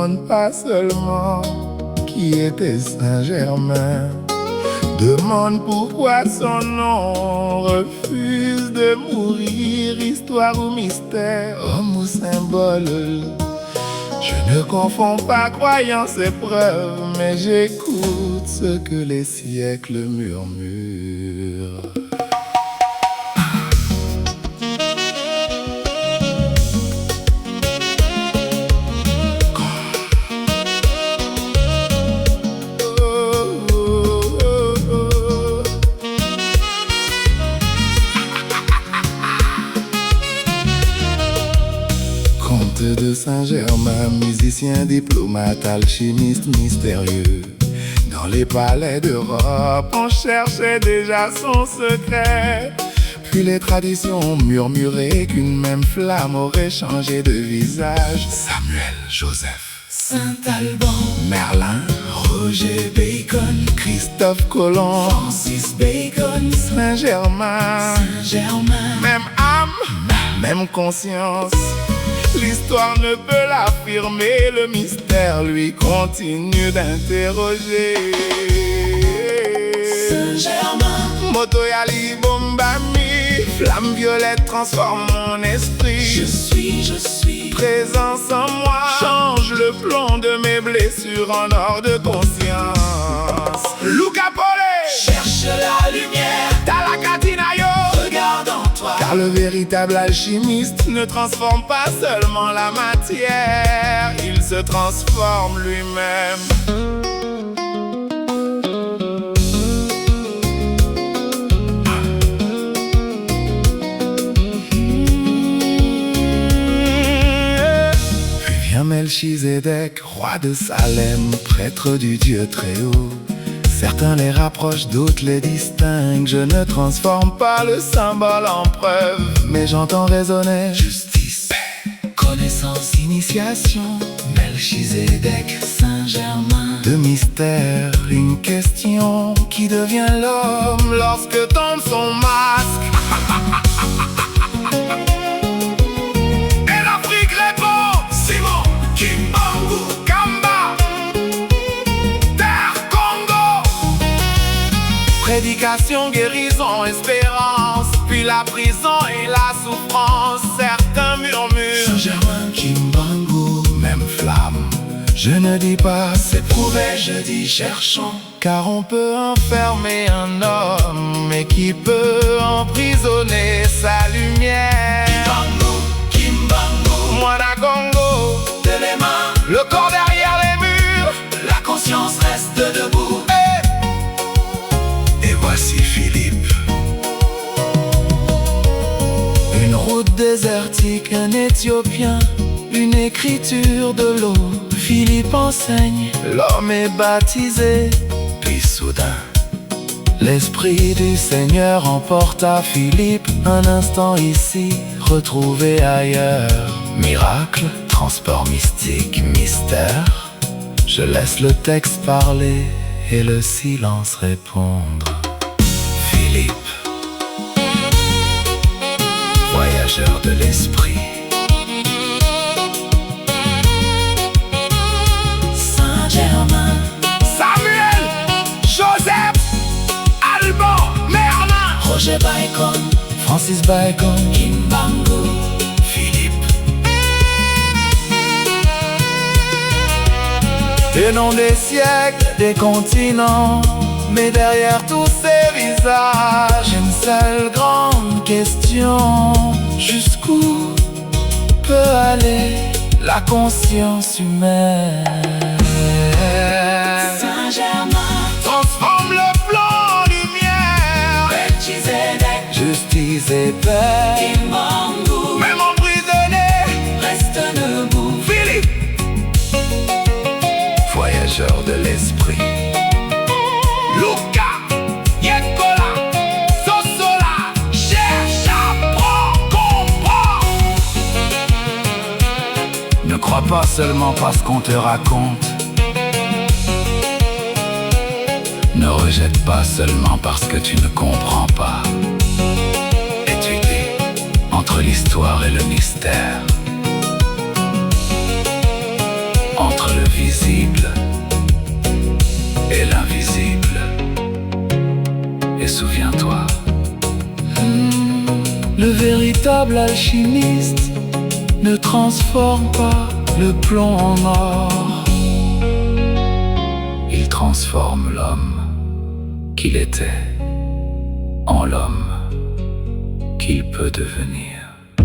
demande pas seulement qui était Saint-Germain. Demande pourquoi son nom refuse de mourir. Histoire ou mystère, homme ou symbole. Je ne confonds pas croyance et preuve, mais j'écoute ce que les siècles murmurent. Comte de Saint-Germain, musicien, diplomate, alchimiste mystérieux. Dans les palais d'Europe, on cherchait déjà son secret. Puis les traditions ont murmuré qu'une même flamme aurait changé de visage. Samuel, Joseph, Saint-Alban, Merlin, Roger Bacon, Christophe Colomb, Francis Bacon, Saint-Germain. Saint-Germain. Même âme, même conscience. L'histoire ne peut l'affirmer, le mystère lui continue d'interroger. Saint-Germain, Motoyali Bombami, flamme violette transforme mon esprit. je suis Présence en moi, change le plomb de mes blessures en or de conscience. Luca Pole, cherche la lumière, Talakatinayo, regarde en toi. car le véritable alchimiste ne transforme pas seulement la matière, il se transforme lui-même. Puis vient Melchizedek, roi de Salem, prêtre du Dieu très haut. Certains les rapprochent, d'autres les distinguent. Je ne transforme pas le symbole en preuve, mais j'entends résonner justice, paix, Connaissance, initiation, Melchizedek, Saint-Germain. de mystère, une question qui devient l'homme lorsque tombe son masque. Et l'Afrique répond, Simon, Kimbangu, Kamba, Terre Congo. Prédication, guérison, espérance, puis la prison et la souffrance. Certains murmurent, Saint-Germain, Kimbangu. même flamme. Je ne dis pas c'est prouvé, Je dis cherchons, car on peut enfermer un homme, mais qui peut emprisonner sa lumière. Kimbangu, Moi d'un Congo, de les mains, le corps derrière les murs. la conscience reste debout. Et voici Philippe. Une route désertique, un Éthiopien, une écriture de l'eau. Philippe enseigne, l'homme est baptisé. Puis soudain, l'Esprit du Seigneur emporta Philippe. Un instant ici, retrouvé ailleurs. Miracle, transport mystique, mystère. Je laisse le texte parler et le silence répondre. Philippe, voyageur de l'esprit. Saint-Germain, Samuel, Joseph, Alban, Merlin, Roger Bacon, Francis Bacon, Kimbangu. Philippe. Des noms des siècles, des continents, mais derrière tous ces visages, une seule grande question. Jusqu'où peut aller la conscience humaine? Saint-Germain, Transforme le plan en lumière, Melchizedek, justice et paix. Kimbangu, Même emprisonné, reste debout. Philippe, voyageur de l'esprit. Luca, Yekola, Sosola, cherche, apprends, comprends. Ne crois pas seulement parce qu'on te raconte. Ne rejette pas seulement parce que tu ne comprends pas. Étudie entre l'histoire et le mystère, entre le Le véritable alchimiste ne transforme pas le plomb en or. Il transforme l'homme qu'il était en l'homme qu'il peut devenir.